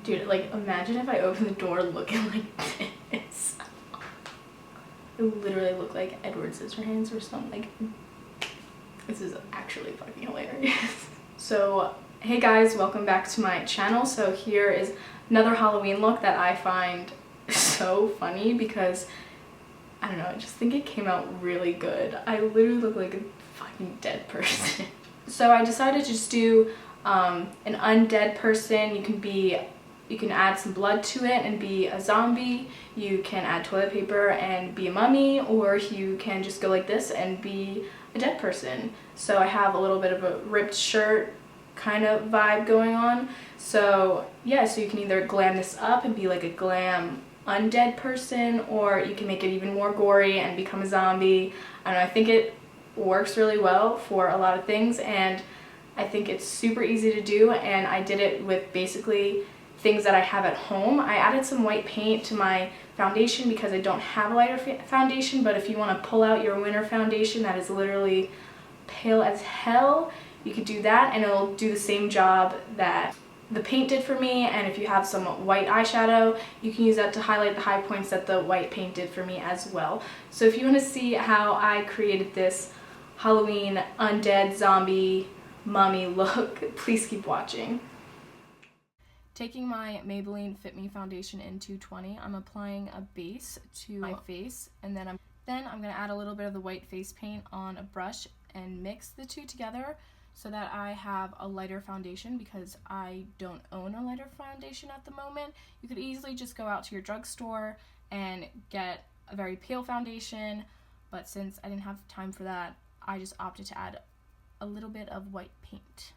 Dude, like, imagine if I opened the door looking like this. It literally looked like Edward Scissorhands or something. Like, this is actually fucking hilarious. So, hey guys, welcome back to my channel. So here is another Halloween look that I find so funny because, I don't know, I just think it came out really good. I literally look like a fucking dead person. So I decided to just do an undead person. You can add some blood to it and be a zombie. You can add toilet paper and be a mummy, or you can just go like this and be a dead person. So I have a little bit of a ripped shirt kind of vibe going on. So yeah, so you can either glam this up and be like a glam undead person, or you can make it even more gory and become a zombie. I don't know, I think it works really well for a lot of things, and I think it's super easy to do, and I did it with basically things that I have at home. I added some white paint to my foundation because I don't have a lighter foundation, but if you want to pull out your winter foundation that is literally pale as hell, you could do that and it'll do the same job that the paint did for me. And if you have some white eyeshadow, you can use that to highlight the high points that the white paint did for me as well. So if you want to see how I created this Halloween undead zombie mummy look, please keep watching. Taking my Maybelline Fit Me foundation in 220, I'm applying a base to my face, and then I'm going to add a little bit of the white face paint on a brush and mix the two together so that I have a lighter foundation, because I don't own a lighter foundation at the moment. You could easily just go out to your drugstore and get a very pale foundation, but since I didn't have time for that, I just opted to add a little bit of white paint.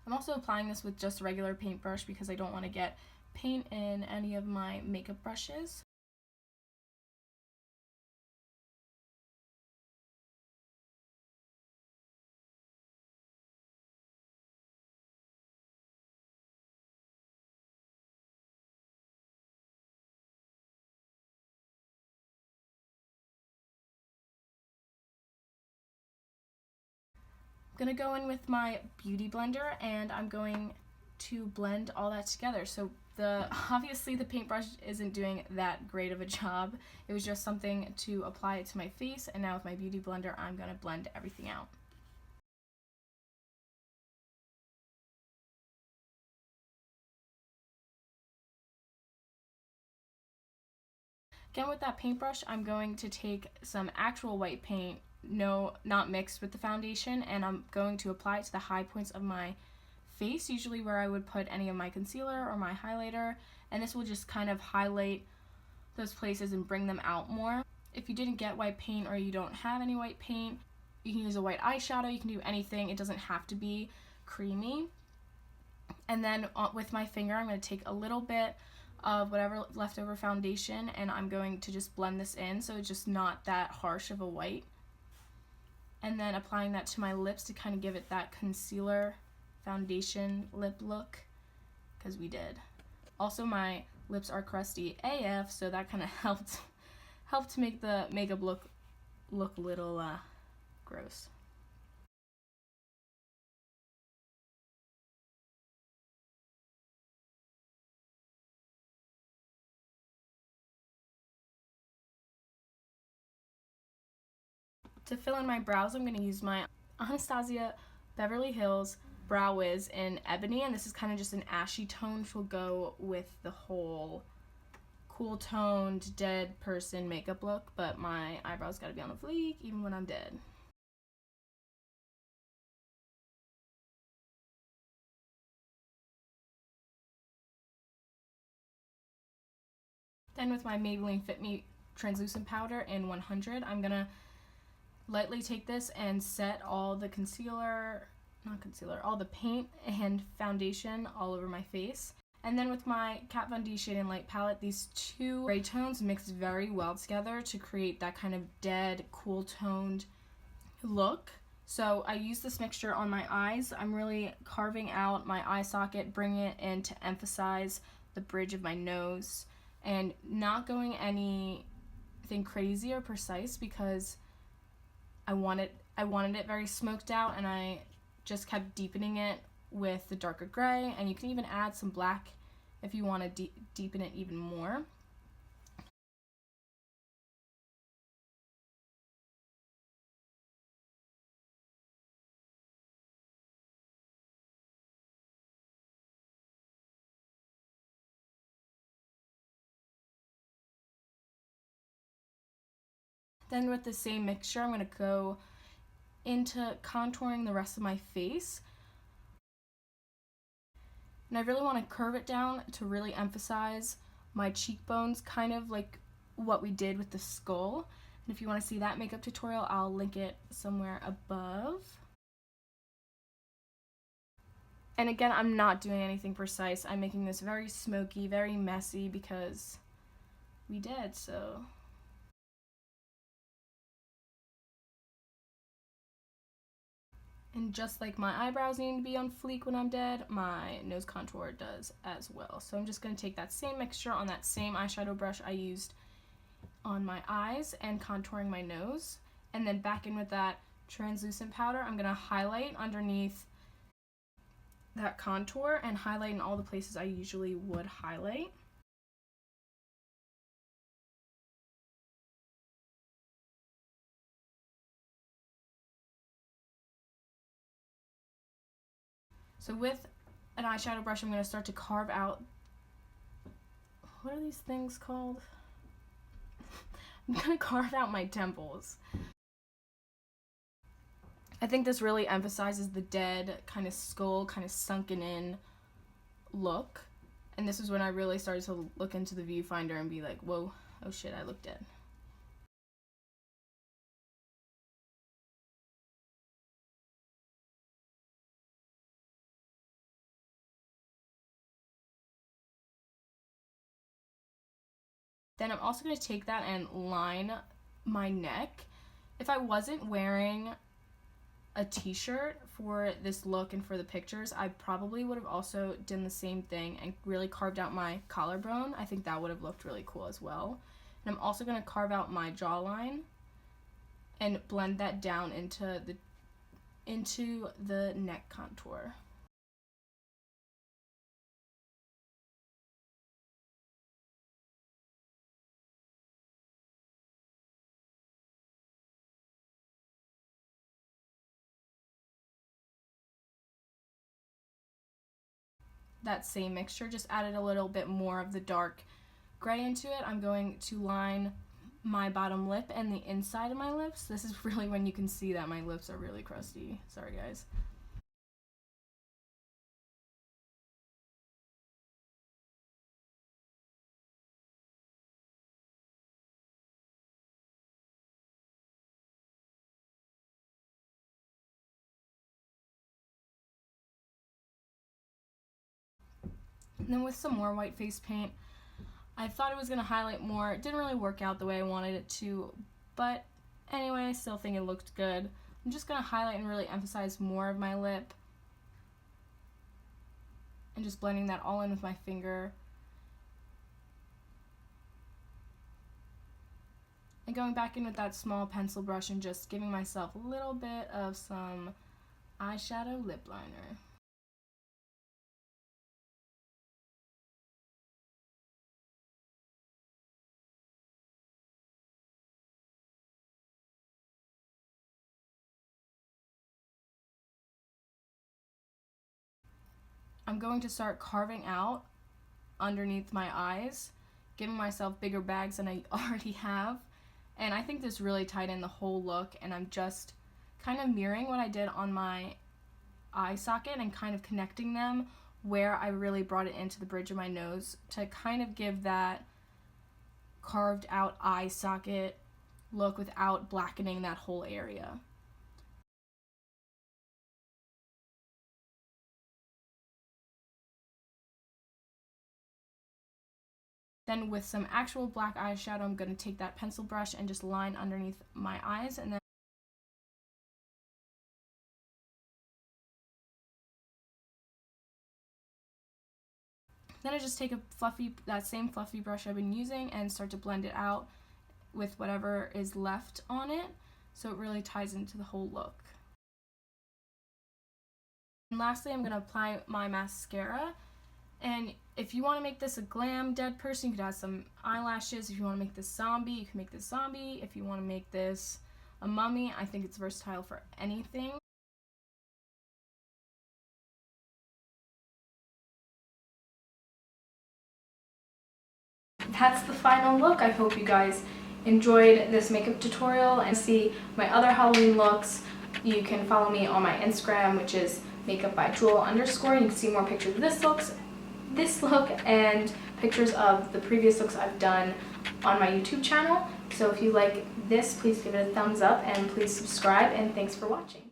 I'm also applying this with just a regular paintbrush because I don't want to get paint in any of my makeup brushes. I'm gonna go in with my beauty blender and I'm going to blend all that together. So obviously the paintbrush isn't doing that great of a job. It was just something to apply it to my face, and now with my beauty blender I'm gonna blend everything out. Again, with that paintbrush, I'm going to take some actual white paint, not mixed with the foundation, and I'm going to apply it to the high points of my face, usually where I would put any of my concealer or my highlighter, and this will just kind of highlight those places and bring them out more. If you didn't get white paint or you don't have any white paint, you can use a white eyeshadow, you can do anything. It doesn't have to be creamy. And then with my finger, I'm going to take a little bit of whatever leftover foundation and I'm going to just blend this in so it's just not that harsh of a white. And then applying that to my lips to kind of give it that concealer foundation lip look, because we did. Also, my lips are crusty AF, so that kind of helped to make the makeup look a little gross. To fill in my brows, I'm going to use my Anastasia Beverly Hills Brow Wiz in Ebony, and this is kind of just an ashy tone, which will go with the whole cool toned dead person makeup look, but my eyebrows gotta be on the fleek even when I'm dead. Then with my Maybelline Fit Me translucent powder in 100, I'm gonna lightly take this and set all the all the paint and foundation all over my face. And then with my Kat Von D Shade and Light palette, these two gray tones mix very well together to create that kind of dead, cool toned look. So I use this mixture on my eyes. I'm really carving out my eye socket, bringing it in to emphasize the bridge of my nose, and not going anything crazy or precise because I wanted it very smoked out, and I just kept deepening it with the darker gray, and you can even add some black if you want to deepen it even more. Then with the same mixture, I'm going to go into contouring the rest of my face. And I really want to curve it down to really emphasize my cheekbones, kind of like what we did with the skull. And if you want to see that makeup tutorial, I'll link it somewhere above. And again, I'm not doing anything precise. I'm making this very smoky, very messy because we did, so. And just like my eyebrows need to be on fleek when I'm dead, my nose contour does as well. So I'm just going to take that same mixture on that same eyeshadow brush I used on my eyes and contouring my nose. And then back in with that translucent powder, I'm going to highlight underneath that contour and highlight in all the places I usually would highlight. So with an eyeshadow brush, I'm going to start to carve out, what are these things called? I'm going to carve out my temples. I think this really emphasizes the dead kind of skull, kind of sunken in look. And this is when I really started to look into the viewfinder and be like, whoa, oh shit, I look dead. Then I'm also going to take that and line my neck. If I wasn't wearing a t-shirt for this look and for the pictures, I probably would have also done the same thing and really carved out my collarbone. I think that would have looked really cool as well. And I'm also going to carve out my jawline and blend that down into the neck contour. That same mixture, just added a little bit more of the dark gray into it. I'm going to line my bottom lip and the inside of my lips. This is really when you can see that my lips are really crusty. Sorry guys. And then with some more white face paint, I thought it was going to highlight more. It didn't really work out the way I wanted it to, but anyway, I still think it looked good. I'm just going to highlight and really emphasize more of my lip. And just blending that all in with my finger. And going back in with that small pencil brush and just giving myself a little bit of some eyeshadow lip liner. I'm going to start carving out underneath my eyes, giving myself bigger bags than I already have. And I think this really tied in the whole look, and I'm just kind of mirroring what I did on my eye socket and kind of connecting them where I really brought it into the bridge of my nose to kind of give that carved out eye socket look without blackening that whole area. Then with some actual black eyeshadow, I'm going to take that pencil brush and just line underneath my eyes, and then I just take that same fluffy brush I've been using and start to blend it out with whatever is left on it, so it really ties into the whole look. And lastly, I'm going to apply my mascara. And if you want to make this a glam dead person, you could add some eyelashes. If you want to make this zombie, you can make this zombie. If you want to make this a mummy, I think it's versatile for anything. That's the final look. I hope you guys enjoyed this makeup tutorial and see my other Halloween looks. You can follow me on my Instagram, which is makeupbyjewel_. You can see more pictures of this look and pictures of the previous looks I've done on my YouTube channel. So if you like this, please give it a thumbs up and please subscribe, and thanks for watching.